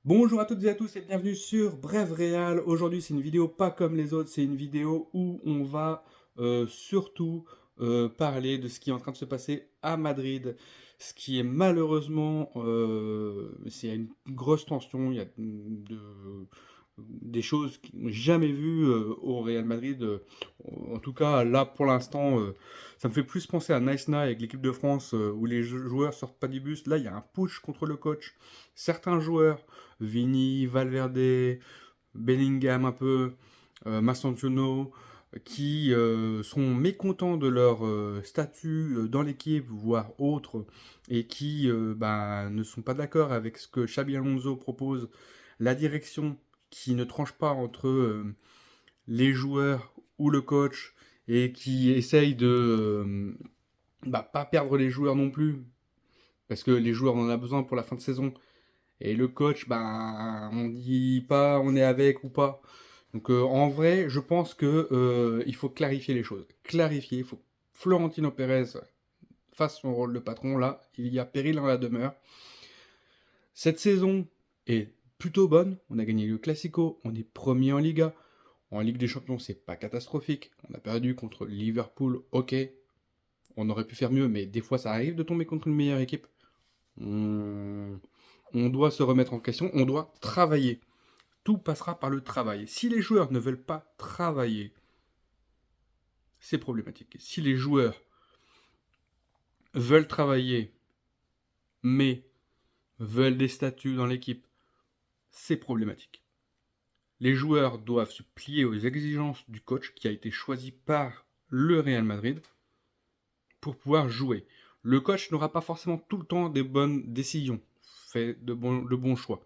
Bonjour à toutes et à tous et bienvenue sur Bref Réal. Aujourd'hui, c'est une vidéo pas comme les autres, c'est une vidéo où on va surtout parler de ce qui est en train de se passer à Madrid. Ce qui est malheureusement, c'est une grosse tension, il y a des choses qu'on n'a jamais vues au Real Madrid. En tout cas, là pour l'instant, ça me fait plus penser à Nice Night avec l'équipe de France où les joueurs sortent pas du bus. Là, il y a un push contre le coach. Certains joueurs Vini, Valverde, Bellingham un peu, Massanciano, qui sont mécontents de leur statut dans l'équipe, voire autre, et qui ne sont pas d'accord avec ce que Xabi Alonso propose, la direction qui ne tranche pas entre les joueurs ou le coach, et qui essaye de pas perdre les joueurs non plus, parce que les joueurs en ont besoin pour la fin de saison, et le coach, ben, on dit pas on est avec ou pas. Donc en vrai, je pense que il faut clarifier les choses. Clarifier, il faut que Florentino Pérez fasse son rôle de patron. Là, il y a péril en la demeure. Cette saison est plutôt bonne. On a gagné le Classico, on est premier en Liga. En Ligue des Champions, c'est pas catastrophique. On a perdu contre Liverpool, ok. On aurait pu faire mieux, mais des fois ça arrive de tomber contre une meilleure équipe. On, on doit se remettre en question, on doit travailler. Tout passera par le travail. Si les joueurs ne veulent pas travailler, c'est problématique. Si les joueurs veulent travailler, mais veulent des statuts dans l'équipe, c'est problématique. Les joueurs doivent se plier aux exigences du coach qui a été choisi par le Real Madrid pour pouvoir jouer. Le coach n'aura pas forcément tout le temps des bonnes décisions, fait de bons choix.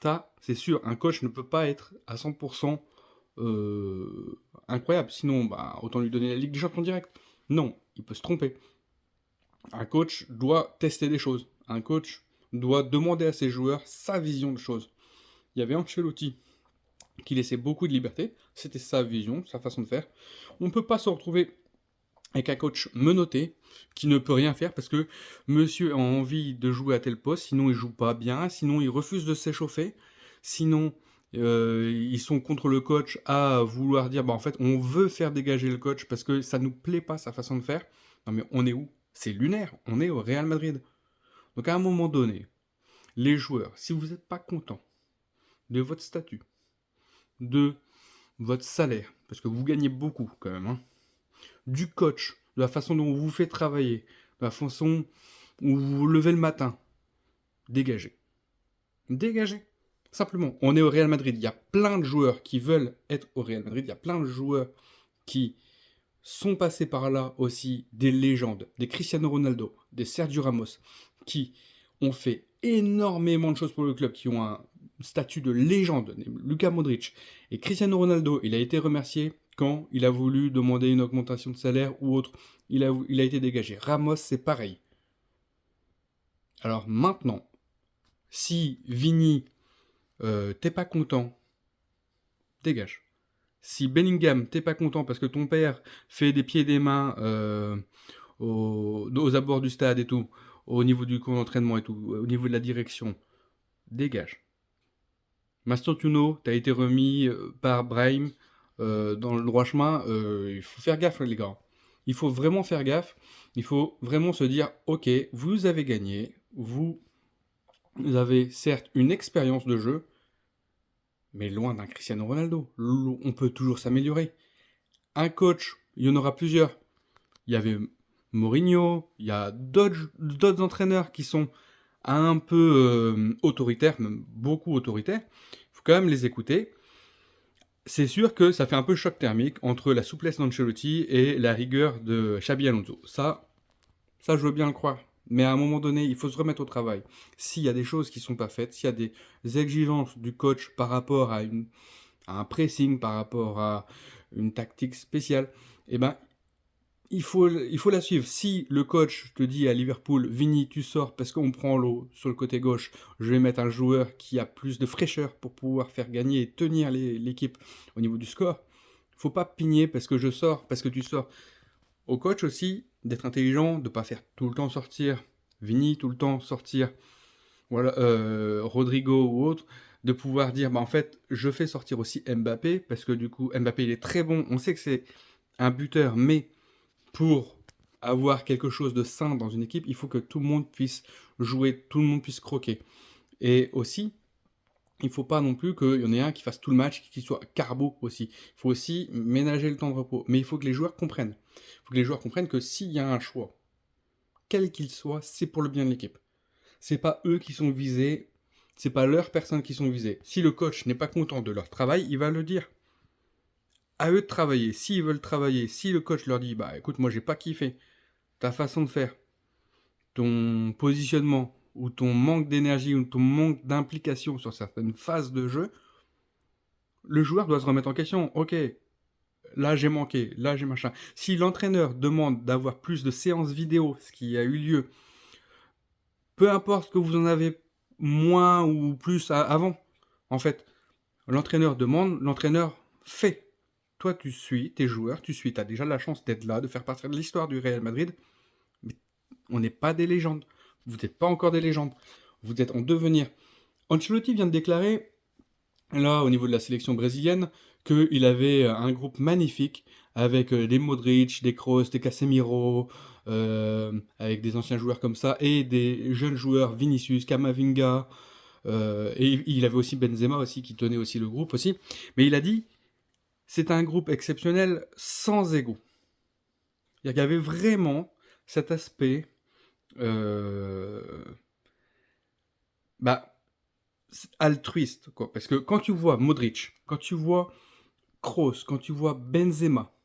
Ça, c'est sûr, un coach ne peut pas être à 100% incroyable. Sinon, autant lui donner la Ligue des Champions direct. Non, il peut se tromper. Un coach doit tester des choses. Un coach doit demander à ses joueurs sa vision de choses. Il y avait Ancelotti qui laissait beaucoup de liberté. C'était sa vision, sa façon de faire. On ne peut pas se retrouver avec un coach menotté qui ne peut rien faire parce que monsieur a envie de jouer à tel poste, sinon il joue pas bien, sinon il refuse de s'échauffer, sinon ils sont contre le coach à vouloir dire en fait on veut faire dégager le coach parce que ça nous plaît pas sa façon de faire. Non mais on est où? C'est lunaire, on est au Real Madrid. Donc à un moment donné, les joueurs, si vous n'êtes pas content de votre statut, de votre salaire, parce que vous gagnez beaucoup quand même, hein, du coach, de la façon dont vous fait travailler, de la façon où vous vous levez le matin, dégagez. Dégagez. Simplement, on est au Real Madrid. Il y a plein de joueurs qui veulent être au Real Madrid. Il y a plein de joueurs qui sont passés par là aussi, des légendes, des Cristiano Ronaldo, des Sergio Ramos, qui ont fait énormément de choses pour le club, qui ont un statut de légende, Luka Modric. Et Cristiano Ronaldo, il a été remercié quand il a voulu demander une augmentation de salaire ou autre. Il a été dégagé. Ramos, c'est pareil. Alors maintenant, si Vini, t'es pas content, dégage. Si Bellingham, t'es pas content parce que ton père fait des pieds et des mains aux abords du stade et tout, au niveau du camp d'entraînement et tout, au niveau de la direction, dégage. Mastrotuno, t'as été remis par Brahim dans le droit chemin, il faut faire gaffe les gars. Il faut vraiment faire gaffe, il faut vraiment se dire, ok, vous avez gagné, vous avez certes une expérience de jeu, mais loin d'un Cristiano Ronaldo. On peut toujours s'améliorer. Un coach, il y en aura plusieurs. Il y avait Mourinho, il y a d'autres entraîneurs qui sont un peu autoritaires, même beaucoup autoritaires. Il faut quand même les écouter. C'est sûr que ça fait un peu choc thermique entre la souplesse d'Ancelotti et la rigueur de Xabi Alonso. Ça, je veux bien le croire. Mais à un moment donné, il faut se remettre au travail. S'il y a des choses qui ne sont pas faites, s'il y a des exigences du coach par rapport à un pressing, par rapport à une tactique spéciale, eh ben, il faut la suivre. Si le coach te dit à Liverpool, Vini, tu sors parce qu'on prend l'eau sur le côté gauche, je vais mettre un joueur qui a plus de fraîcheur pour pouvoir faire gagner et tenir l'équipe au niveau du score, faut pas pigner parce que je sors, parce que tu sors. Au coach aussi, d'être intelligent, de ne pas faire tout le temps sortir Vini, tout le temps sortir voilà, Rodrigo ou autre, de pouvoir dire, bah, en fait, je fais sortir aussi Mbappé, parce que du coup, Mbappé, il est très bon. On sait que c'est un buteur, mais pour avoir quelque chose de sain dans une équipe, il faut que tout le monde puisse jouer, tout le monde puisse croquer. Et aussi, il ne faut pas non plus qu'il y en ait un qui fasse tout le match, qui soit carbo aussi. Il faut aussi ménager le temps de repos. Mais il faut que les joueurs comprennent. Il faut que les joueurs comprennent que s'il y a un choix, quel qu'il soit, c'est pour le bien de l'équipe. C'est pas eux qui sont visés, c'est pas leurs personnes qui sont visées. Si le coach n'est pas content de leur travail, il va le dire. À eux de travailler. S'ils veulent travailler, si le coach leur dit, bah écoute, moi j'ai pas kiffé ta façon de faire, ton positionnement, ou ton manque d'énergie, ou ton manque d'implication sur certaines phases de jeu, le joueur doit se remettre en question. Ok, là j'ai manqué, là j'ai machin. Si l'entraîneur demande d'avoir plus de séances vidéo, ce qui a eu lieu, peu importe que vous en avez moins ou plus avant, en fait, l'entraîneur demande, l'entraîneur fait. Toi, tu suis tes joueurs, tu suis, tu as déjà la chance d'être là, de faire partie de l'histoire du Real Madrid, mais on n'est pas des légendes. Vous n'êtes pas encore des légendes. Vous êtes en devenir. Ancelotti vient de déclarer, là, au niveau de la sélection brésilienne, qu'il avait un groupe magnifique avec des Modric, des Kroos, des Casemiro, avec des anciens joueurs comme ça, et des jeunes joueurs, Vinicius, Camavinga, et il avait aussi Benzema aussi, qui tenait aussi le groupe aussi. Mais il a dit, c'est un groupe exceptionnel sans ego. Il y avait vraiment cet aspect, euh, bah, altruiste, quoi. Parce que quand tu vois Modric, quand tu vois Kroos, quand tu vois Benzema,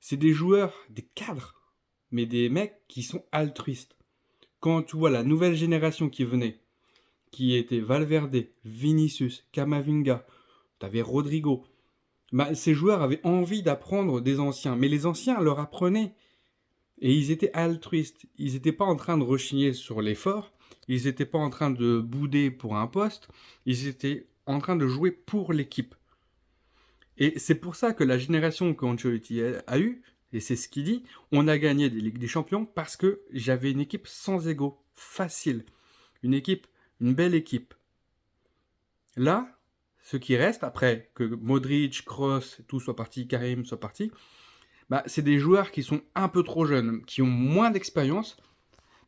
c'est des joueurs, des cadres, mais des mecs qui sont altruistes. Quand tu vois la nouvelle génération qui venait, qui était Valverde, Vinicius, Camavinga, t'avais Rodrigo, bah, ces joueurs avaient envie d'apprendre des anciens, mais les anciens leur apprenaient. Et ils étaient altruistes. Ils n'étaient pas en train de rechigner sur l'effort, ils n'étaient pas en train de bouder pour un poste, ils étaient en train de jouer pour l'équipe. Et c'est pour ça que la génération qu'Ancelotti a eue, et c'est ce qu'il dit, on a gagné des Ligues des Champions parce que j'avais une équipe sans ego, facile. Une équipe, une belle équipe. Là, ce qui reste, après que Modric, Kroos, tout soit parti, Karim soit parti, bah, c'est des joueurs qui sont un peu trop jeunes, qui ont moins d'expérience,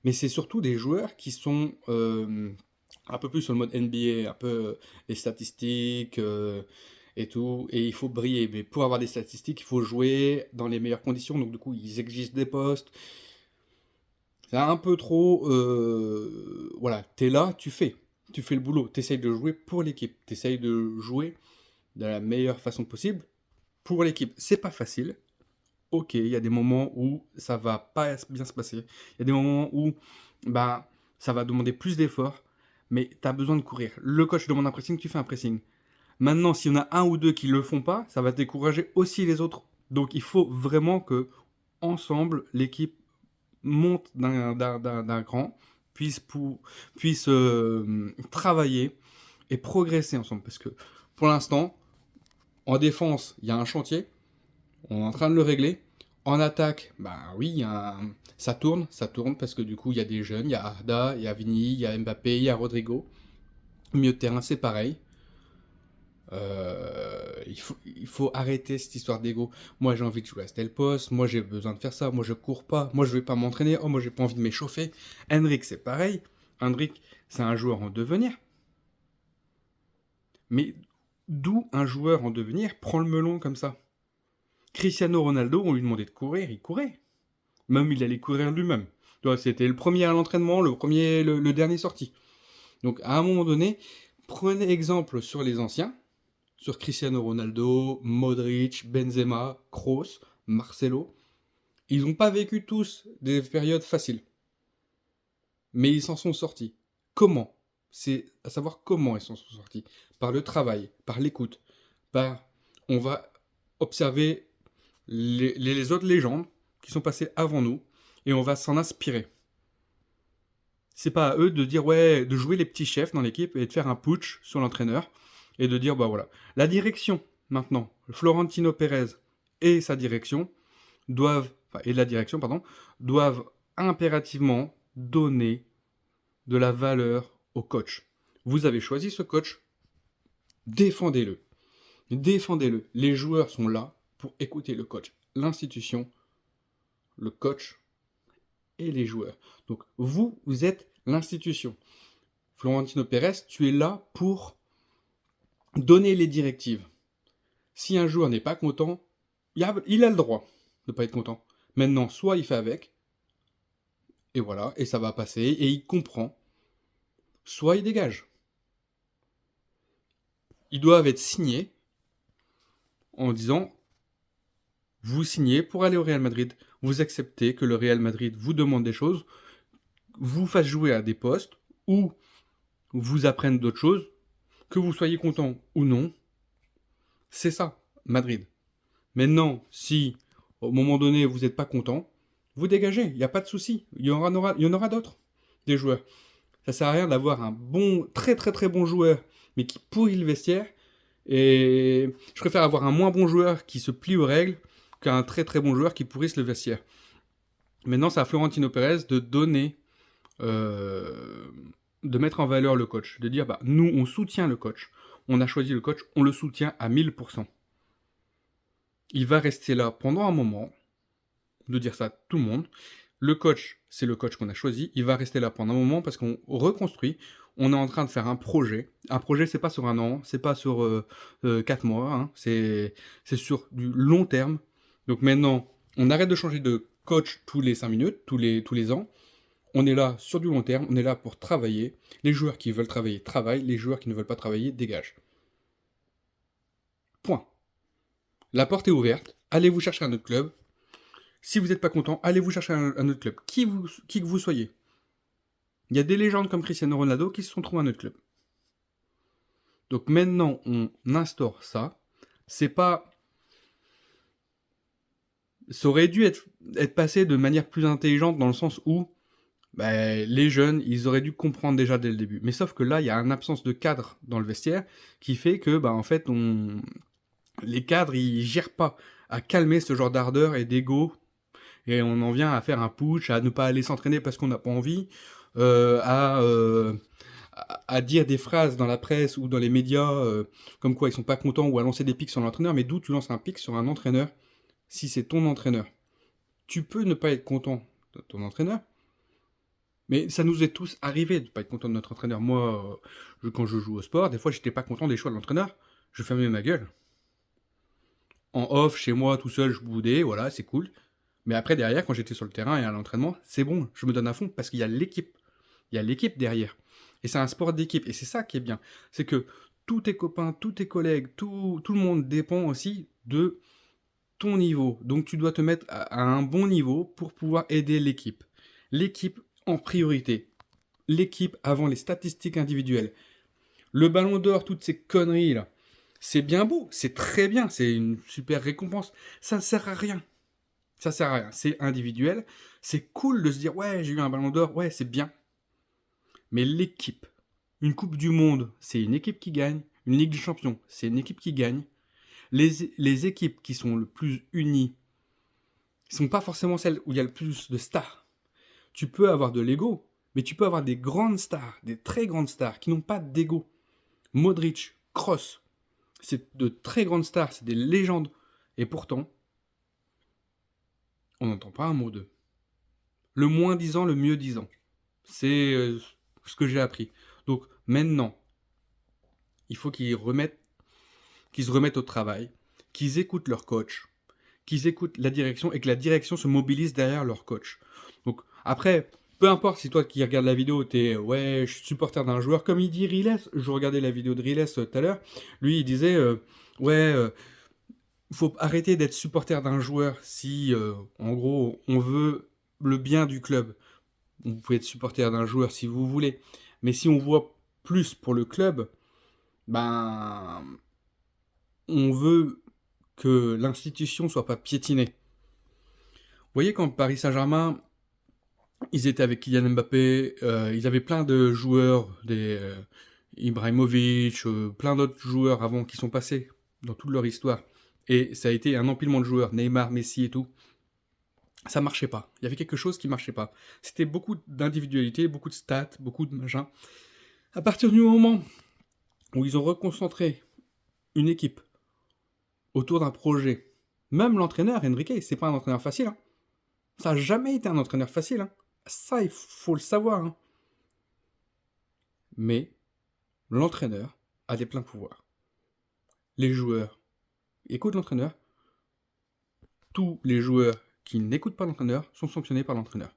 mais c'est surtout des joueurs qui sont un peu plus sur le mode NBA, un peu les statistiques et tout, et il faut briller. Mais pour avoir des statistiques, il faut jouer dans les meilleures conditions, donc du coup, ils exigent des postes. C'est un peu trop... voilà, t'es là, tu fais. Tu fais le boulot, t'essayes de jouer pour l'équipe, t'essayes de jouer de la meilleure façon possible pour l'équipe. C'est pas facile, ok, il y a des moments où ça va pas bien se passer. Il y a des moments où bah, ça va demander plus d'efforts, mais tu as besoin de courir. Le coach demande un pressing, tu fais un pressing. Maintenant, s'il y en a un ou deux qui le font pas, ça va décourager aussi les autres. Donc il faut vraiment que, ensemble, l'équipe monte d'un cran, puisse travailler et progresser ensemble. Parce que pour l'instant, en défense, il y a un chantier. On est en train de le régler. En attaque, bah oui, ça tourne parce que du coup, il y a des jeunes, il y a Arda, il y a Vini, il y a Mbappé, il y a Rodrigo. Milieu de terrain, c'est pareil. Il faut arrêter cette histoire d'ego. Moi, j'ai envie de jouer à tel poste. Moi, j'ai besoin de faire ça. Moi, je cours pas. Moi, je vais pas m'entraîner. Oh, moi, j'ai pas envie de m'échauffer. Henrik, c'est pareil. Henrik, c'est un joueur en devenir. Mais d'où un joueur en devenir prend le melon comme ça? Cristiano Ronaldo, on lui demandait de courir, il courait. Même il allait courir lui-même. Tu vois, c'était le premier à l'entraînement, le dernier sorti. Donc à un moment donné, prenez exemple sur les anciens, sur Cristiano Ronaldo, Modric, Benzema, Kroos, Marcelo. Ils n'ont pas vécu tous des périodes faciles, mais ils s'en sont sortis. Comment? C'est à savoir comment ils s'en sont sortis. Par le travail, par l'écoute, par... On va observer les autres légendes qui sont passées avant nous et on va s'en inspirer. C'est pas à eux de dire ouais, de jouer les petits chefs dans l'équipe et de faire un putsch sur l'entraîneur et de dire bah voilà. La direction maintenant, Florentino Pérez et sa direction et la direction pardon, doivent impérativement donner de la valeur au coach. Vous avez choisi ce coach, défendez-le. Défendez-le. Les joueurs sont là pour écouter le coach. L'institution, le coach et les joueurs. Donc vous êtes l'institution. Florentino Pérez, tu es là pour donner les directives. Si un joueur n'est pas content, il a le droit de ne pas être content. Maintenant, soit il fait avec, et voilà, et ça va passer, et il comprend, soit il dégage. Ils doivent être signés en disant, vous signez pour aller au Real Madrid, vous acceptez que le Real Madrid vous demande des choses, vous fasse jouer à des postes, ou vous apprenne d'autres choses, que vous soyez content ou non, c'est ça, Madrid. Maintenant, si au moment donné vous n'êtes pas content, vous dégagez, il n'y a pas de souci, il y en aura d'autres, des joueurs. Ça sert à rien d'avoir un bon, très très très bon joueur, mais qui pourrit le vestiaire, et je préfère avoir un moins bon joueur qui se plie aux règles, qu'un très très bon joueur qui pourrisse le vestiaire. Maintenant, c'est à Florentino Pérez de donner, de mettre en valeur le coach, de dire, bah, nous, on soutient le coach, on a choisi le coach, on le soutient à 1000%. Il va rester là pendant un moment, de dire ça à tout le monde. Le coach, c'est le coach qu'on a choisi, il va rester là pendant un moment parce qu'on reconstruit, on est en train de faire un projet. Un projet, c'est pas sur un an, c'est pas sur 4 mois, hein. C'est sur du long terme. Donc maintenant, on arrête de changer de coach tous les 5 minutes, tous les ans. On est là sur du long terme, on est là pour travailler. Les joueurs qui veulent travailler, travaillent. Les joueurs qui ne veulent pas travailler, dégagent. Point. La porte est ouverte, allez vous chercher un autre club. Si vous n'êtes pas content, allez vous chercher un autre club. Qui que vous soyez. Il y a des légendes comme Cristiano Ronaldo qui se sont trouvés un autre club. Donc maintenant, on instaure ça. C'est pas... Ça aurait dû être passé de manière plus intelligente dans le sens où les jeunes, ils auraient dû comprendre déjà dès le début. Mais sauf que là, il y a une absence de cadre dans le vestiaire qui fait que, en fait, les cadres, ils gèrent pas à calmer ce genre d'ardeur et d'ego. Et on en vient à faire un putsch, à ne pas aller s'entraîner parce qu'on n'a pas envie, à dire des phrases dans la presse ou dans les médias comme quoi ils sont pas contents ou à lancer des pics sur l'entraîneur. Mais d'où tu lances un pic sur un entraîneur si c'est ton entraîneur? Tu peux ne pas être content de ton entraîneur, mais ça nous est tous arrivé de ne pas être content de notre entraîneur. Moi, quand je joue au sport, des fois j'étais pas content des choix de l'entraîneur, je fermais ma gueule. En off, chez moi, tout seul, je boudais, voilà, c'est cool. Mais après, derrière, quand j'étais sur le terrain et à l'entraînement, c'est bon, je me donne à fond parce qu'il y a l'équipe. Il y a l'équipe derrière. Et c'est un sport d'équipe. Et c'est ça qui est bien. C'est que tous tes copains, tous tes collègues, tout le monde dépend aussi de ton niveau. Donc tu dois te mettre à un bon niveau pour pouvoir aider l'équipe. L'équipe en priorité. L'équipe avant les statistiques individuelles. Le ballon d'or, toutes ces conneries là, c'est bien beau, c'est très bien, c'est une super récompense. Ça ne sert à rien. Ça sert à rien. C'est individuel. C'est cool de se dire, ouais, j'ai eu un ballon d'or, ouais, c'est bien. Mais l'équipe, une Coupe du Monde, c'est une équipe qui gagne. Une Ligue des Champions, c'est une équipe qui gagne. Les équipes qui sont le plus unies ne sont pas forcément celles où il y a le plus de stars. Tu peux avoir de l'ego, mais tu peux avoir des grandes stars, des très grandes stars, qui n'ont pas d'ego. Modric, Kroos, c'est de très grandes stars, c'est des légendes. Et pourtant, on n'entend pas un mot d'eux. Le moins disant, le mieux disant. C'est ce que j'ai appris. Donc maintenant, il faut qu'ils se remettent au travail, qu'ils écoutent leur coach, qu'ils écoutent la direction et que la direction se mobilise derrière leur coach. Donc après, peu importe si toi qui regardes la vidéo, t'es ouais, je suis supporter d'un joueur, comme il dit Riles, je regardais la vidéo de Riles tout à l'heure, lui il disait faut arrêter d'être supporter d'un joueur si en gros on veut le bien du club. Vous pouvez être supporter d'un joueur si vous voulez, mais si on voit plus pour le club, on veut que l'institution soit pas piétinée. Vous voyez, quand Paris Saint-Germain, ils étaient avec Kylian Mbappé, ils avaient plein de joueurs, des Ibrahimovic, plein d'autres joueurs avant qui sont passés dans toute leur histoire. Et ça a été un empilement de joueurs, Neymar, Messi et tout. Ça marchait pas. Il y avait quelque chose qui marchait pas. C'était beaucoup d'individualité, beaucoup de stats, beaucoup de machin. À partir du moment où ils ont reconcentré une équipe autour d'un projet, même l'entraîneur, Enrique, c'est pas un entraîneur facile, hein. Ça n'a jamais été un entraîneur facile, hein. Ça, il faut le savoir, hein. Mais l'entraîneur a des pleins pouvoirs. Les joueurs écoutent l'entraîneur. Tous les joueurs qui n'écoutent pas l'entraîneur sont sanctionnés par l'entraîneur.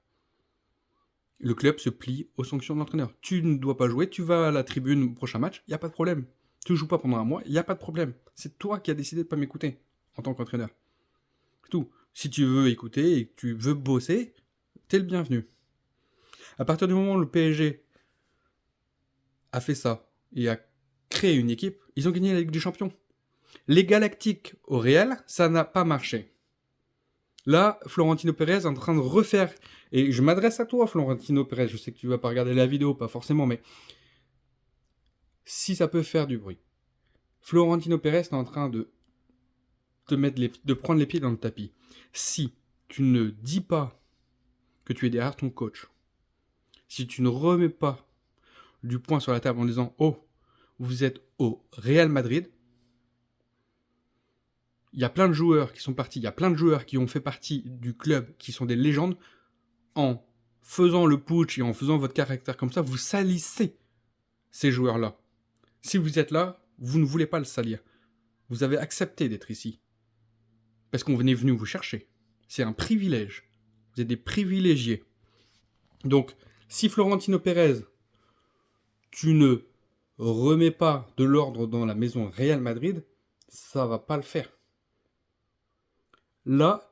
Le club se plie aux sanctions de l'entraîneur. Tu ne dois pas jouer, tu vas à la tribune au prochain match, il n'y a pas de problème. Tu ne joues pas pendant un mois, il n'y a pas de problème. C'est toi qui as décidé de ne pas m'écouter en tant qu'entraîneur. C'est tout. Si tu veux écouter et que tu veux bosser, t'es le bienvenu. À partir du moment où le PSG a fait ça et a créé une équipe, ils ont gagné la Ligue des Champions. Les Galactiques au Real, ça n'a pas marché. Là, Florentino Pérez est en train de refaire, et je m'adresse à toi, Florentino Pérez, je sais que tu vas pas regarder la vidéo, pas forcément, mais si ça peut faire du bruit. Florentino Pérez est en train de de prendre les pieds dans le tapis. Si tu ne dis pas que tu es derrière ton coach, si tu ne remets pas du poing sur la table en disant « Oh, vous êtes au Real Madrid », il y a plein de joueurs qui sont partis, il y a plein de joueurs qui ont fait partie du club, qui sont des légendes, en faisant le putsch et en faisant votre caractère comme ça, vous salissez ces joueurs-là. Si vous êtes là, vous ne voulez pas le salir. Vous avez accepté d'être ici. Parce qu'on est venu vous chercher. C'est un privilège. Vous êtes des privilégiés. Donc, si Florentino Pérez, tu ne remets pas de l'ordre dans la maison Real Madrid, ça va pas le faire. Là,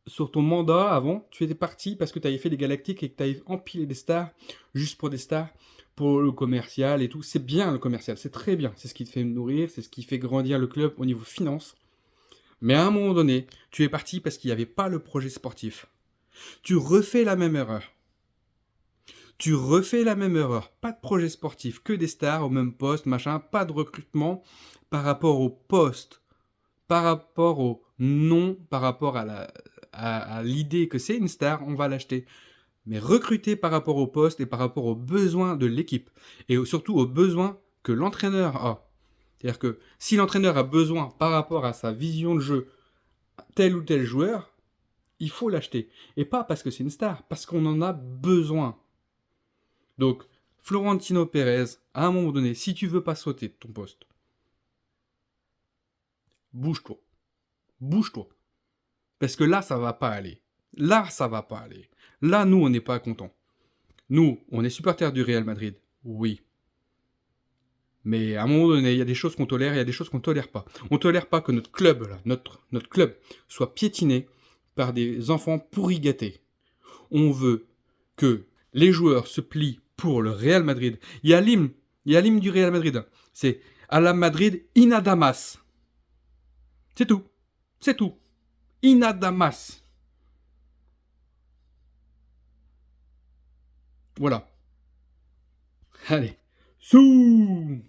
sur ton mandat avant, tu étais parti parce que tu avais fait des Galactiques et que tu avais empilé des stars, juste pour des stars, pour le commercial et tout. C'est bien le commercial, c'est très bien. C'est ce qui te fait nourrir, c'est ce qui fait grandir le club au niveau finance. Mais à un moment donné, tu es parti parce qu'il n'y avait pas le projet sportif. Tu refais la même erreur. Tu refais la même erreur. Pas de projet sportif, que des stars au même poste, machin, pas de recrutement par rapport au poste, par rapport au nom, par rapport à l'idée que c'est une star, on va l'acheter. Mais recruter par rapport au poste et par rapport aux besoins de l'équipe. Et surtout aux besoins que l'entraîneur a. C'est-à-dire que si l'entraîneur a besoin par rapport à sa vision de jeu, tel ou tel joueur, il faut l'acheter. Et pas parce que c'est une star, parce qu'on en a besoin. Donc, Florentino Pérez, à un moment donné, si tu veux pas sauter de ton poste, bouge-toi. Bouge-toi. Parce que là, ça va pas aller. Là, ça va pas aller. Là, nous, on n'est pas contents. Nous, on est supporters du Real Madrid. Oui. Mais à un moment donné, il y a des choses qu'on tolère et il y a des choses qu'on tolère pas. On tolère pas que notre club, là, notre club, soit piétiné par des enfants pourri gâtés. On veut que les joueurs se plient pour le Real Madrid. Il y a l'hymne du Real Madrid. C'est à la Madrid inadamas. C'est tout. C'est tout. Inadamas. Voilà. Allez. Sous